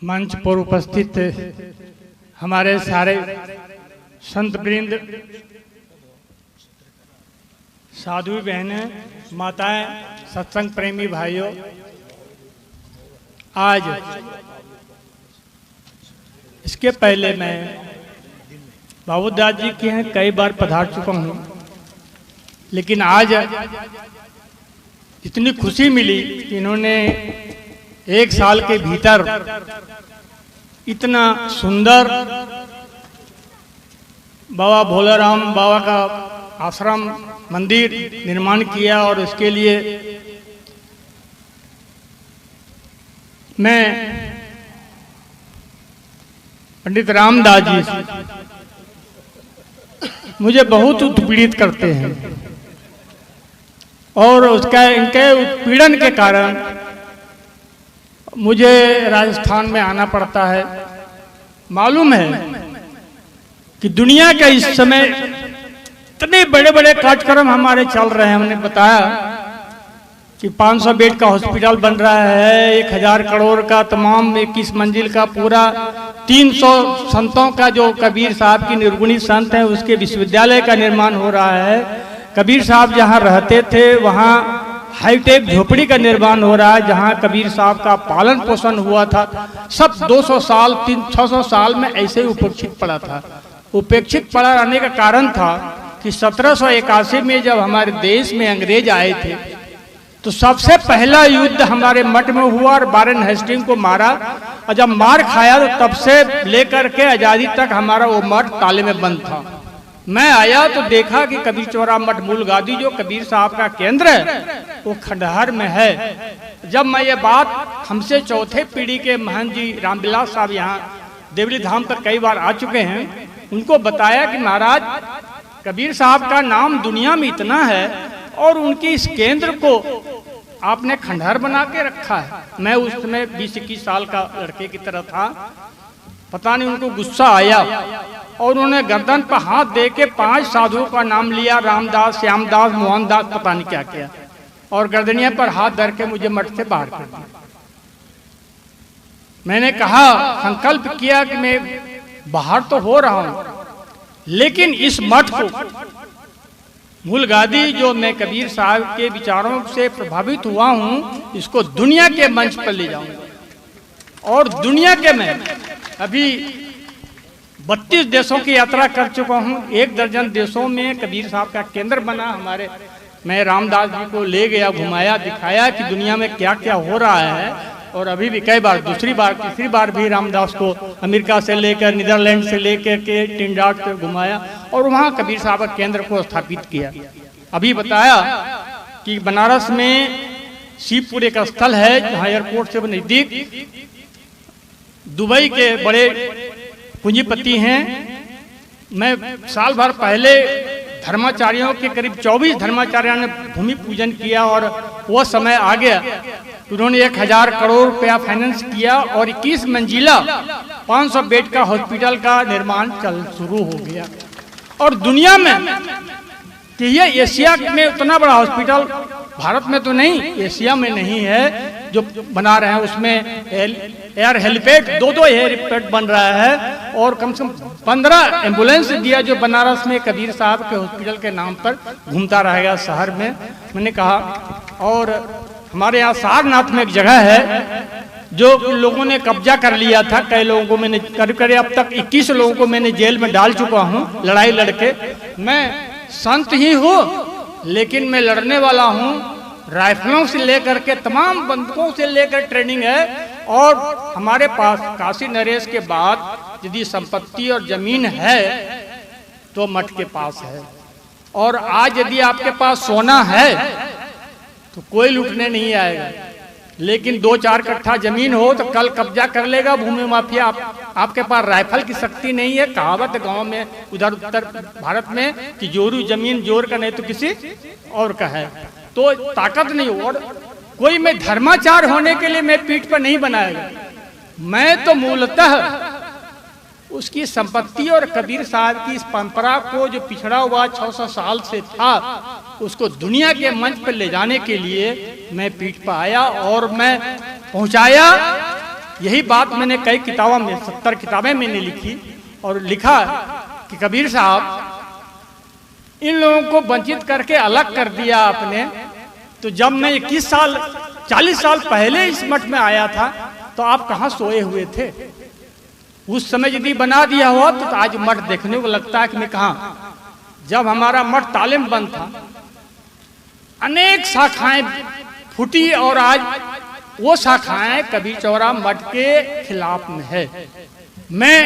मंच पर उपस्थित हमारे सारे संत वृंद, साधु बहनें, माताएं, सत्संग प्रेमी भाइयों, आज इसके पहले मैं बाबूदास जी के यहाँ कई बार पधार चुका हूँ, लेकिन आज इतनी खुशी मिली कि इन्होंने एक साल के भीतर इतना सुंदर बाबा भोलाराम बाबा का आश्रम मंदिर निर्माण किया। और उसके लिए मैं पंडित रामदास जी मुझे बहुत उत्पीड़ित करते हैं और उसका इनके उत्पीड़न के कारण मुझे राजस्थान में आना पड़ता है। मालूम है कि दुनिया के इस समय इतने बड़े बड़े कार्यक्रम हमारे चल रहे हैं। हमने बताया कि 500 बेड का हॉस्पिटल बन रहा है, 1000 करोड़ का तमाम 21 मंजिल का पूरा 300 संतों का जो कबीर साहब की निर्गुणी संत है उसके विश्वविद्यालय का निर्माण हो रहा है। कबीर साहब जहाँ रहते थे वहाँ हाईटेक झोपड़ी का निर्माण हो रहा है, जहाँ कबीर साहब का पालन पोषण हुआ था। सब 200 साल 600 साल में ऐसे ही उपेक्षित पड़ा था। उपेक्षित पड़ा रहने का कारण था कि 1781 में जब हमारे देश में अंग्रेज आए थे तो सबसे पहला युद्ध हमारे मठ में हुआ और वारेन हेस्टिंग को मारा। और जब मार खाया तो तब से लेकर के आजादी तक हमारा वो मठ ताले में बंद था। मैं आया तो देखा कि कबीर चौरा मठ मूल गादी जो कबीर साहब का केंद्र है वो खंडहर में है। जब मैं ये बात हमसे चौथे पीढ़ी के महंत जी रामविलास साहब यहाँ देवली धाम तक कई बार आ चुके हैं, उनको बताया कि महाराज कबीर साहब का नाम दुनिया में इतना है और उनके इस केंद्र को आपने खंडहर बना के रखा है। मैं उस समय 20-21 साल का लड़के की तरह था। पता नहीं उनको गुस्सा आया और उन्होंने गर्दन पर हाथ दे के 5 साधुओं का नाम लिया, रामदास, श्यामदास, मोहनदास, पता नहीं क्या किया, और गर्दनिया पर हाथ धर के मुझे मठ से बाहर कर दिया। मैंने कहा, संकल्प किया कि मैं बाहर तो हो रहा हूं, लेकिन इस मठ को मूल गादी जो मैं कबीर साहब के विचारों से प्रभावित हुआ हूं, इसको दुनिया के मंच पर ले जाऊंगा। और दुनिया के मैं अभी 32 देशों की यात्रा कर चुका हूं। 1 दर्जन देशों में कबीर साहब का केंद्र बना हमारे। मैं रामदास जी को ले गया, घुमाया, दिखाया कि दुनिया में क्या क्या हो रहा है। और अभी भी कई बार, दूसरी बार, तीसरी बार भी रामदास को अमेरिका से लेकर, नीदरलैंड से लेकर के टिंडाट से घुमाया और वहाँ कबीर साहब का केंद्र को स्थापित किया। अभी बताया कि बनारस में शिवपुर एक स्थल है जहाँ एयरपोर्ट से नजदीक दुबई के बड़े पूंजीपति हैं। मैं साल भर पहले धर्माचार्यों के करीब 24 धर्माचार्यों ने भूमि पूजन किया और वो समय आ गया। उन्होंने 1000 करोड़ रुपया फाइनेंस किया और 21 मंजिला 500 बेड का हॉस्पिटल का निर्माण शुरू हो गया। और दुनिया में कि ये एशिया में उतना बड़ा हॉस्पिटल भारत में तो नहीं, एशिया में नहीं है जो बना रहे हैं। उसमें एयर हेलीपैड 2 हेलीपैड बन रहा है और कम से कम 15 एम्बुलेंस दिया जो बनारस में कबीर साहब के हॉस्पिटल के नाम पर घूमता रहेगा शहर में। मैंने कहा, और हमारे यहाँ सारनाथ में एक जगह है जो लोगों ने कब्जा कर लिया था। कई लोगों को मैंने करीब अब तक 21 लोगों को मैंने जेल में डाल चुका हूँ लड़ाई लड़के। मैं संत ही हूँ लेकिन मैं लड़ने वाला हूँ। राइफलों से लेकर के तमाम बंदूकों से लेकर ट्रेनिंग है। और हमारे पास काशी नरेश के बाद यदि संपत्ति और जमीन है तो मठ के पास है। और आज यदि आपके पास सोना है तो कोई लूटने नहीं आएगा, लेकिन 2-4 कट्ठा जमीन हो तो कल कब्जा कर लेगा भूमि माफिया। आपके पास राइफल की शक्ति नहीं है। कहावत गांव में उधर उत्तर भारत में कि जोरू जमीन जोर का नहीं तो किसी और का है, तो ताकत नहीं हो। और कोई मैं धर्माचार होने के लिए मैं पीठ पर नहीं बनाएगा। मैं तो मूलतः उसकी संपत्ति और कबीर साहब की इस परंपरा को जो पिछड़ा हुआ 600 साल से था उसको दुनिया के मंच पर ले जाने के लिए मैं पीठ पर आया और मैं पहुंचाया यही बात मैंने कई किताबों में 70 किताबें मैंने लिखी और लिखा कि कबीर साहब इन लोगों को वंचित करके अलग कर दिया आपने। तो जब मैं 21 साल 40 साल पहले इस मठ में आया था तो आप कहाँ सोए हुए थे? उस समय यदि बना दिया हुआ तो आज मठ देखने को लगता है कि मैं कहाँ। जब हमारा मठ तालिम बंद था, अनेक शाखाएं फूटी और आज वो शाखाएं कबीर चौरा मठ के खिलाफ में है। मैं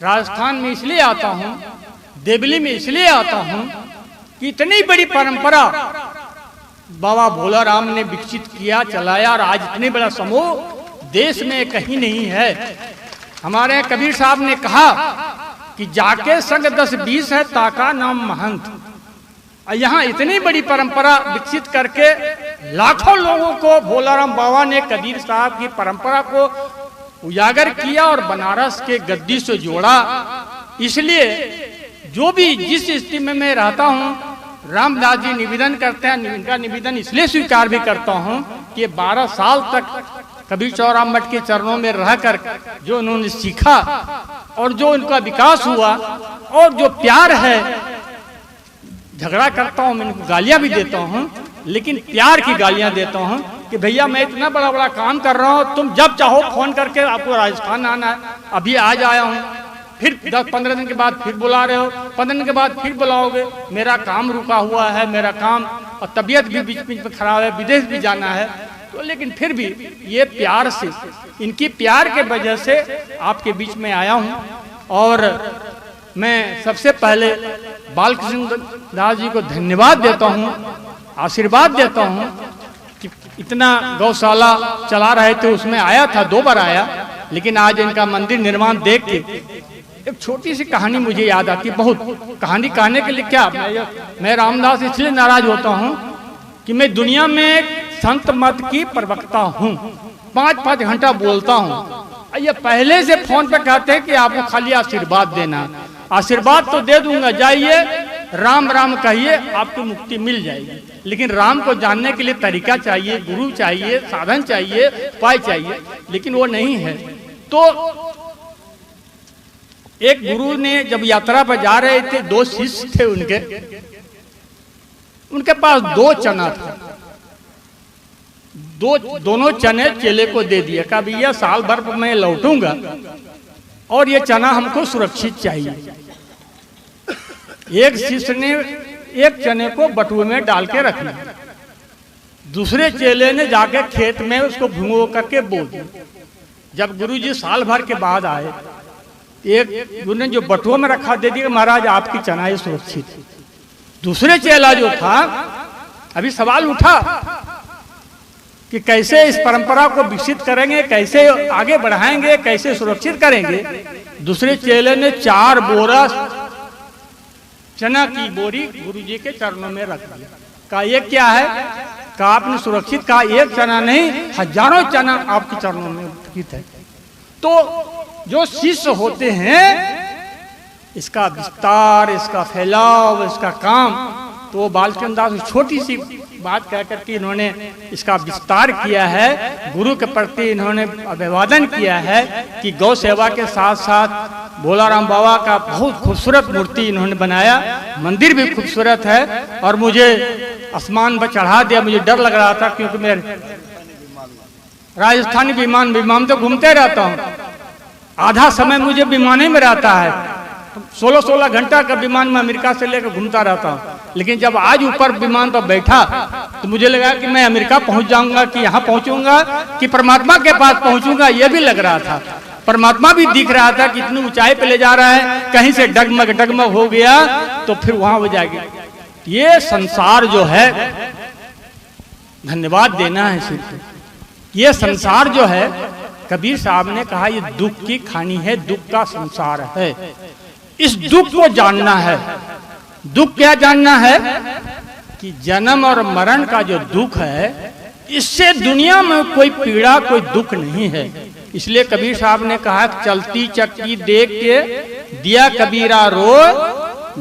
राजस्थान में इसलिए आता हूं, देवली में इसलिए आता हूं कि इतनी बड़ी परंपरा बाबा भोलाराम ने विकसित किया, चलाया और आज इतने बड़ा समूह देश में कहीं नहीं है। हमारे कबीर साहब ने कहा कि जाके संग 10-20 है ताका नाम महंत। यहाँ इतनी बड़ी परंपरा विकसित करके लाखों लोगों को भोलाराम बाबा ने कबीर साहब की परंपरा को उजागर किया और बनारस के गद्दी से जोड़ा। इसलिए जो भी जिस स्थिति में मैं रहता हूँ, रामदास जी निवेदन करते हैं, इनका निवेदन इसलिए स्वीकार भी करता हूँ कि 12 साल तक कबीर चौरा मठ के चरणों में रहकर जो उन्होंने सीखा और जो उनका विकास हुआ और जो प्यार है, झगड़ा करता हूँ, मैं इनको गालियां भी देता हूँ, लेकिन प्यार की गालियां देता हूँ कि भैया मैं इतना बड़ा बड़ा काम कर रहा हूँ, तुम जब चाहो फोन करके आपको राजस्थान आना है, अभी आज आया हूँ, फिर 10-15 दिन के बाद फिर बुला रहे हो, 15 दिन के बाद फिर बुलाओगे। मेरा काम रुका हुआ है, मेरा काम और तबीयत भी बीच बीच में खराब है, विदेश भी जाना है, तो लेकिन फिर भी ये प्यार से, इनकी प्यार के वजह से आपके बीच में आया हूँ। और मैं सबसे पहले बालकृष्ण दास जी को धन्यवाद देता हूँ, आशीर्वाद देता हूँ कि इतना गौशाला चला रहे थे, उसमें आया था, 2 बार आया, लेकिन आज इनका मंदिर निर्माण देख के एक छोटी सी कहानी मुझे याद आती। बहुत कहानी कहने के लिए क्या, मैं रामदास इसलिए नाराज होता हूँ कि मैं दुनिया में संत मत की प्रवक्ता हूँ, 5-5 घंटा बोलता हूँ। ये पहले से फोन पे कहते हैं कि आपको खाली आशीर्वाद देना, आशीर्वाद तो दे दूंगा, जाइए राम राम कहिए, आपको मुक्ति मिल जाएगी। लेकिन राम को जानने के लिए तरीका चाहिए, गुरु चाहिए, साधन चाहिए, उपाय चाहिए, लेकिन वो नहीं है। तो एक गुरु ने जब यात्रा पर जा रहे थे, 2 शिष्य थे उनके पास 2 चना था, दोनों चने चेले को दे दिया, कहा भैया साल भर मैं लौटूंगा और ये चना हमको सुरक्षित चाहिए। एक शिष्य ने एक चने को बटुए में डाल के रख लिया, दूसरे चेले ने जाके खेत में उसको भिगो करके बो दिया। जब गुरुजी साल भर के बाद आए, एक गुरु ने जो बटुआ में रखा दे दिया, महाराज आपकी चना ये सुरक्षित है। दूसरे चेला जो था, अभी सवाल उठा कि कैसे इस परंपरा को विकसित करेंगे, कैसे आगे बढ़ाएंगे, कैसे सुरक्षित करेंगे। दूसरे चेले ने 4 बोरा चना की बोरी गुरुजी के चरणों में रख दिया, कहा ये क्या है? कहा आपने सुरक्षित, कहा एक चना नहीं, हजारों चना आपके चरणों में स्थित है। तो जो शिष्य होते हैं, इसका विस्तार, इसका फैलाव, इसका काम, तो बालकृष्ण दास छोटी सी बात कह करके इन्होंने इसका विस्तार किया है। गुरु के प्रति इन्होंने अभिवादन किया है कि गौ सेवा के साथ साथ भोलाराम बाबा का बहुत खूबसूरत मूर्ति इन्होंने बनाया, मंदिर भी खूबसूरत है। और मुझे आसमान पर चढ़ा दिया, मुझे डर लग रहा था क्योंकि मैं राजस्थानी विमान तो घूमते रहता हूँ, आधा समय मुझे विमाने में रहता है, 16-16 घंटा का विमान में अमेरिका से लेकर घूमता रहता हूँ। लेकिन जब आज ऊपर विमान पर बैठा तो मुझे लगा कि मैं अमेरिका पहुंच जाऊंगा, कि यहाँ पहुंचूंगा, कि परमात्मा के पास पहुंचूंगा, यह भी लग रहा था। परमात्मा भी दिख रहा था कि इतनी ऊंचाई पे ले जा रहा है, कहीं से डगमग हो गया तो फिर वहां हो जाएगी। ये संसार जो है, धन्यवाद देना है सिर्फ, ये संसार जो है, कबीर साहब ने कहा ये दुख की खानी है, दुख का संसार है। इस दुख को जानना है। दुख क्या जानना है? कि जन्म और मरण का जो दुख है, इससे दुनिया में कोई पीड़ा, कोई दुख नहीं है। इसलिए कबीर साहब ने कहा चलती चक्की देख के दिया कबीरा रो,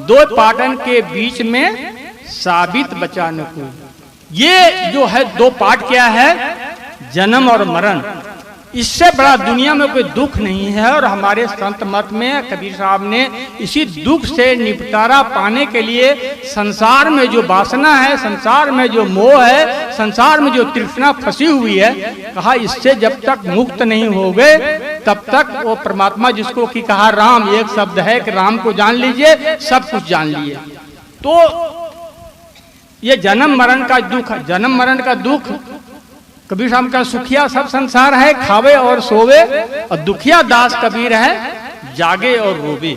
2 पाटन के बीच में साबित बचा न कोई। ये जो है 2 पाठ क्या है? जन्म और मरण। इससे बड़ा दुनिया में कोई दुख नहीं है। और हमारे संत मत में कबीर साहब ने इसी दुख से निपटारा पाने के लिए संसार में जो वासना है, संसार में जो मोह है, संसार में जो तृष्णा फंसी हुई है, कहा इससे जब तक मुक्त नहीं हो गए तब तक वो परमात्मा जिसको कि कहा राम, एक शब्द है कि राम को जान लीजिए सब कुछ जान लिए। तो ये जन्म मरण का दुख, जन्म मरण का दुख कबीर साहब का सुखिया सब संसार है, खावे और सोवे, और दुखिया दास कबीर है, जागे और रोवे।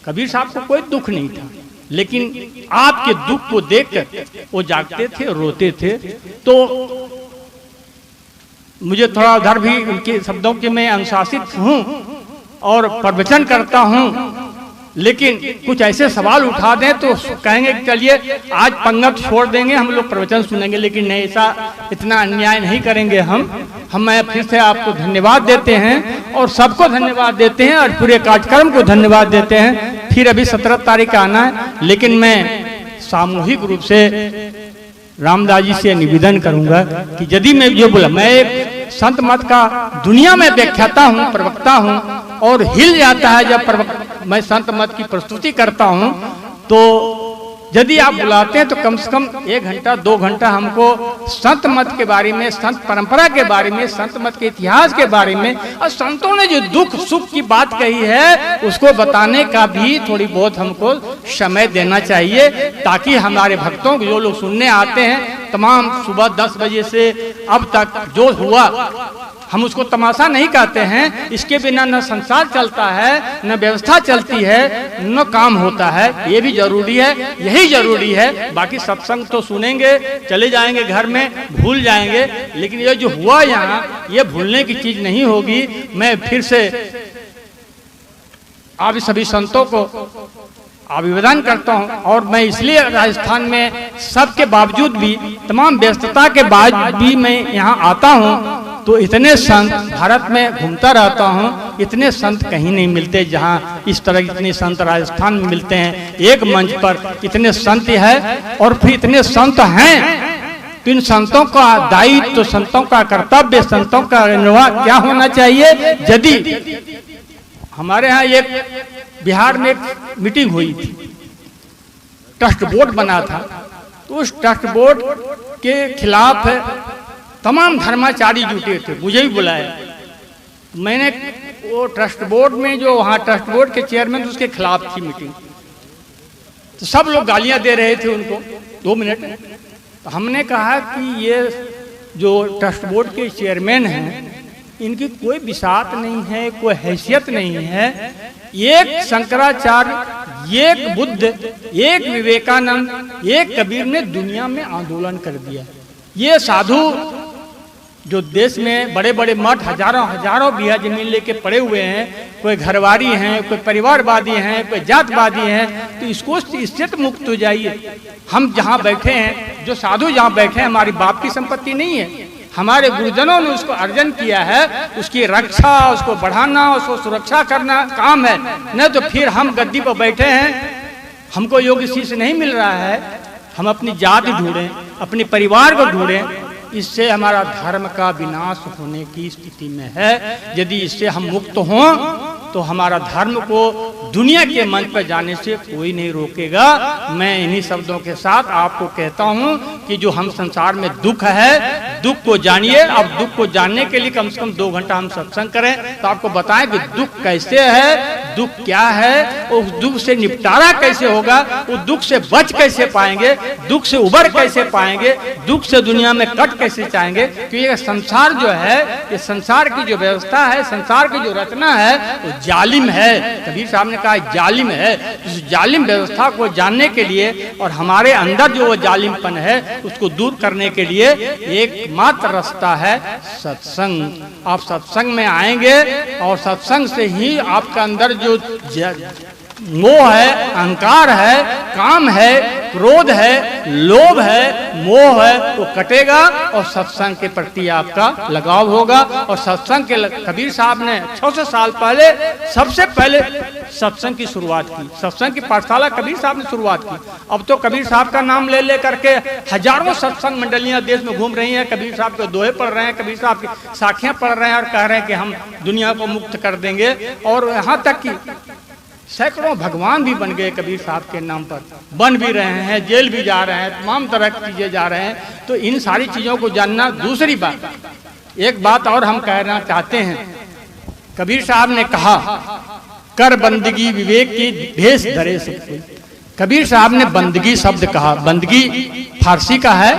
कबीर साहब को कोई दुख नहीं था, लेकिन आपके दुख को देखकर वो जागते थे, रोते थे। तो मुझे थोड़ा उधर भी उनके शब्दों के मैं अनुशासित हूँ और प्रवचन करता हूँ, लेकिन कुछ ऐसे सवाल उठा दें तो कहेंगे कि चलिए आज पंगत छोड़ देंगे, हम लोग प्रवचन सुनेंगे, लेकिन नहीं, ऐसा इतना अन्याय नहीं करेंगे हम फिर से आपको धन्यवाद देते हैं और सबको धन्यवाद देते हैं और पूरे कार्यक्रम को धन्यवाद देते हैं। फिर अभी 17 तारीख आना है, लेकिन मैं सामूहिक रूप से रामदास जी से निवेदन करूंगा कि यदि मैं जो बोला, मैं एक संत मत का दुनिया में व्याख्याता हूँ, प्रवक्ता हूँ, और हिल जाता है जब मैं संत मत की प्रस्तुति करता हूँ, तो यदि आप बुलाते हैं तो कम से कम 1 घंटा 2 घंटा हमको संत मत के बारे में, संत परंपरा के बारे में, संत मत के इतिहास के बारे में और संतों ने जो दुख सुख की बात कही है उसको बताने का भी थोड़ी बहुत हमको समय देना चाहिए, ताकि हमारे भक्तों जो लोग सुनने आते हैं तमाम सुबह 10 बजे से अब तक जो हुआ, हम उसको तमाशा नहीं कहते हैं, इसके बिना न संसार चलता है, न व्यवस्था चलती है, न काम होता है। ये भी जरूरी है, यही जरूरी है। बाकी सत्संग तो सुनेंगे, चले जाएंगे घर में, भूल जाएंगे, लेकिन ये जो हुआ यहाँ, ये भूलने की चीज नहीं होगी। मैं फिर से आप सभी संतों को अभिवादन करता हूं, और मैं इसलिए राजस्थान में सबके बावजूद भी, तमाम व्यस्तता के बाद भी मैं यहाँ आता हूँ, तो इतने संत भारत में घूमता रहता हूँ, इतने संत कहीं नहीं मिलते जहाँ इस तरह इतने संत राजस्थान में मिलते हैं। एक मंच पर इतने संत है, और फिर इतने संत हैं, तो इन संतों का दायित्व, तो संतों का कर्तव्य, संतों का निर्वाह क्या होना चाहिए। यदि हमारे यहाँ एक बिहार में एक मीटिंग हुई थी, ट्रस्ट बोर्ड बना था, तो उस ट्रस्ट बोर्ड के खिलाफ तमाम धर्माचारी जुटे थे, मुझे भी बुलाया। मैंने वो ट्रस्ट बोर्ड में जो वहाँ ट्रस्ट बोर्ड के चेयरमैन, उसके खिलाफ थी मीटिंग, तो सब लोग गालियां दे रहे थे उनको। 2 मिनट तो हमने कहा कि ये जो ट्रस्ट बोर्ड के चेयरमैन हैं, इनकी कोई विसात नहीं है, कोई हैसियत नहीं है। एक शंकराचार्य, एक बुद्ध, एक विवेकानंद, एक कबीर ने दुनिया में आंदोलन कर दिया। ये साधु जो देश में बड़े बड़े मठ हजारों बीघा जमीन लेके पड़े हुए हैं, कोई घरवारी हैं, कोई परिवारवादी हैं, कोई जातवादी हैं, तो इससे तो मुक्त हो जाइए। हम जहाँ बैठे हैं, जो साधु जहाँ बैठे हैं, हमारी बाप की संपत्ति नहीं है, हमारे गुरुजनों ने उसको अर्जन किया है, उसकी रक्षा, उसको बढ़ाना, उसको सुरक्षा करना काम है। नहीं तो फिर हम गद्दी पर बैठे हैं, हमको योग्य शीर्ष नहीं मिल रहा है, हम अपनी जाति ढूंढें, अपने परिवार को ढूंढें, इससे हमारा धर्म का विनाश होने की स्थिति में है। यदि इससे हम मुक्त हों तो हमारा धर्म को दुनिया के मंच पर जाने से कोई नहीं रोकेगा। मैं इन्हीं शब्दों के साथ आपको कहता हूं कि जो हम संसार में दुख है, दुख को जानिए। अब दुख को जानने के लिए कम से कम 2 घंटा हम सत्संग करें तो आपको बताएं कि दुख कैसे है, दुख क्या है, उस दुख से निपटारा कैसे होगा, उस दुख से बच कैसे पाएंगे, दुख से उबर कैसे पाएंगे, दुख से दुनिया में कट कैसे चाहेंगे। क्योंकि ये संसार जो है, ये संसार की जो व्यवस्था है, संसार की जो रचना है, वो जालिम है। कबीर साहब ने कहा जालिम है। इस जालिम व्यवस्था को जानने के लिए और हमारे अंदर जो वो जालिमपन है उसको दूर करने के लिए एकमात्र रास्ता है सत्संग। आप सत्संग में आएंगे और सत्संग से ही आपका अंदर जो मोह है, अहंकार है, काम है, क्रोध है, लोभ है, मोह है, वो कटेगा और सत्संग के प्रति आपका लगाव होगा। और सत्संग के कबीर साहब ने 600 साल पहले सबसे पहले सत्संग की शुरुआत की, सत्संग की पाठशाला कबीर साहब ने शुरुआत की। अब तो कबीर साहब का नाम ले ले करके हजारों सत्संग मंडलियां देश में घूम रही हैं, कबीर साहब के दोहे पढ़ रहे हैं, कबीर साहब की साखियां पढ़ रहे हैं और कह रहे हैं कि हम दुनिया को मुक्त कर देंगे। और यहाँ तक कि सैकड़ों भगवान भी बन गए कबीर साहब के नाम पर, बन भी रहे हैं, जेल भी जा रहे हैं, तमाम तरह की चीजें जा रहे हैं। तो इन सारी चीजों को जानना। दूसरी बात, एक बात और हम कहना चाहते हैं, कबीर साहब ने कहा कर बंदगी विवेक की भेष धरे सब कोई। कबीर साहब ने बंदगी शब्द कहा। बंदगी फारसी का है,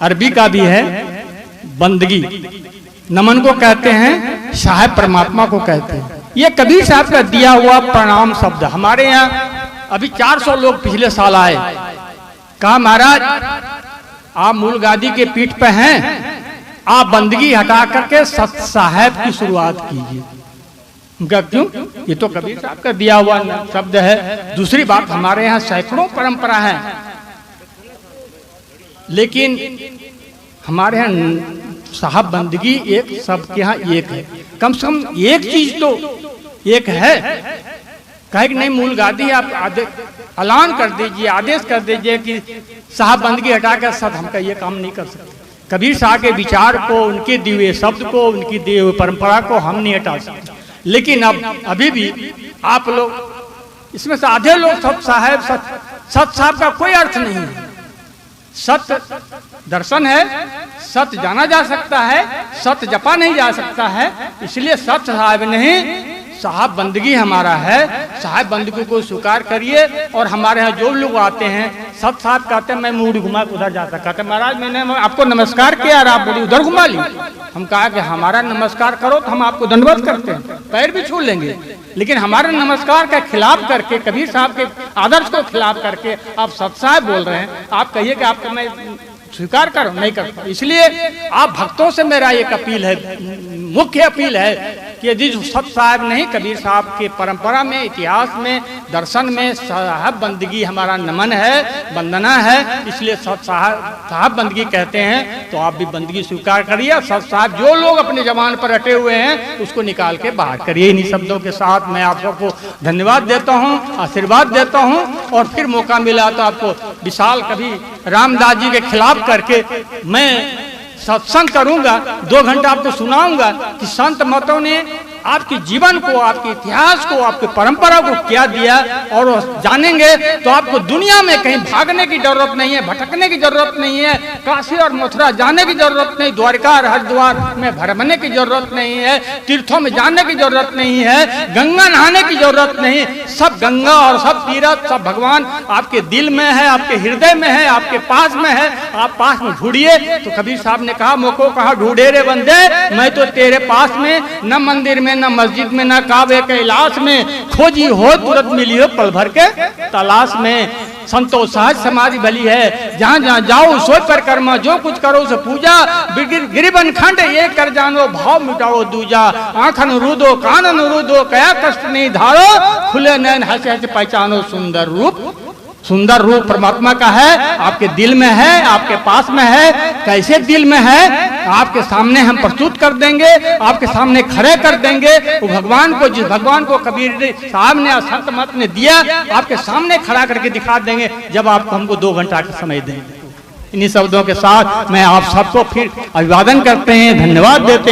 अरबी का भी है। बंदगी नमन को कहते हैं, साहेब परमात्मा को कहते हैं। ये कबीर साहब का दिया हुआ प्रणाम शब्द। हमारे यहाँ अभी 400 लोग पिछले साल आए, कहा महाराज आप मूल गादी के पीठ पे हैं, आप बंदगी हटा करके सत साहेब की शुरुआत कीजिए। उनका क्यों? ये तो कबीर साहब का दिया हुआ शब्द है। दूसरी बात, हमारे यहाँ सैकड़ों परंपरा है, लेकिन हमारे यहाँ साहब बंदगी एक सबके यहाँ एक है। कम से कम एक चीज तो एक है, कहे कि नहीं मूल गादी आप ऐलान कर दीजिए, आदेश कर दीजिए कि साहब बंदगी हटा कर सब हमका ये काम नहीं कर सकते। कबीर साहब के विचार को, उनके दिए हुए शब्द को, उनकी दिए हुए परंपरा को हम नहीं हटा सकते। लेकिन अब अभी भी आप लोग इसमें से आधे लोग सब साहेब सत साहब का कोई अर्थ नहीं है। सत्य दर्शन है, सत्य जाना जा सकता है, सत्य जपा नहीं जा सकता है। इसलिए सत्य साहब नहीं, साहब बंदगी हमारा है। साहब बंदगी को स्वीकार करिए। और हमारे यहाँ जो लोग आते हैं, सब साहब कहते हैं मैं मुड़ घुमा उधर जाता, कहते महाराज मैंने आपको नमस्कार किया और आप बोली उधर घुमा ली। हम कहा कि हमारा नमस्कार करो तो हम आपको दंडवत करते हैं, पैर भी छू लेंगे, लेकिन हमारे नमस्कार के खिलाफ करके, कबीर साहब के आदर्श को खिलाफ करके आप सत साहब बोल रहे हैं। आप कहिए कि आपको मैं स्वीकार करो, नहीं करता। इसलिए आप भक्तों से मेरा एक अपील है, मुख्य अपील है कि यदि सत साहब नहीं, कबीर साहब के परंपरा में, इतिहास में, दर्शन में साहब बंदगी हमारा नमन है, वंदना है। इसलिए सत साहब बंदगी कहते हैं, तो आप भी बंदगी स्वीकार करिए। सत साहब जो लोग अपने जबान पर रटे हुए हैं उसको निकाल के बाहर करिए। इन्हीं शब्दों के साथ मैं आप सबको धन्यवाद देता हूँ, आशीर्वाद देता हूँ। और फिर मौका मिला तो आपको विशाल कभी रामदास जी के खिलाफ करके मैं सत्संग करूंगा, 2 घंटा आपको सुनाऊंगा कि संत मतों ने आपके जीवन को, आपके इतिहास को, आपके परंपरा को क्या दिया। और जानेंगे तो आपको दुनिया में कहीं भागने की जरूरत नहीं है, भटकने की जरूरत नहीं है, काशी और मथुरा जाने की जरूरत नहीं, द्वारका और हरिद्वार में भ्रमणे की जरूरत नहीं है, तीर्थों में जाने की जरूरत नहीं है, गंगा नहाने की जरूरत नहीं। सब गंगा और सब तीर्थ, सब भगवान आपके दिल में है, आपके हृदय में है, आपके पास में है। आप पास में ढूंढिए। तो कबीर साहब ने कहा मोको कहा ढूंढे रे बंदे, मैं तो तेरे पास में, न मंदिर में, न मस्जिद में, न काबे कैलाश में, खोजी हो तुरंत मिली हो पल भर के तलाश में। संतोष सहज समाधि भली है, जहाँ जहाँ जाओ सोच पर कर्मा, जो कुछ करो से पूजा। गिरिबन खंड ये कर जानो, भाव मिटाओ दूजा। आंखन रूदो कानन रूदो, कया कष्ट नहीं धारो, खुले नैन हंस हंस पहचानो सुंदर रूप। सुंदर रूप परमात्मा का है, आपके दिल में है, आपके पास में है। कैसे दिल में है आपके सामने हम प्रस्तुत कर देंगे, आपके सामने खड़े कर देंगे। वो भगवान को, जिस भगवान को कबीर साहब ने, संत मत ने दिया, आपके सामने खड़ा करके दिखा देंगे, जब आप हमको 2 घंटा का समय देंगे। इन्हीं शब्दों के साथ मैं आप सबको फिर अभिवादन करते हैं, धन्यवाद देते हैं।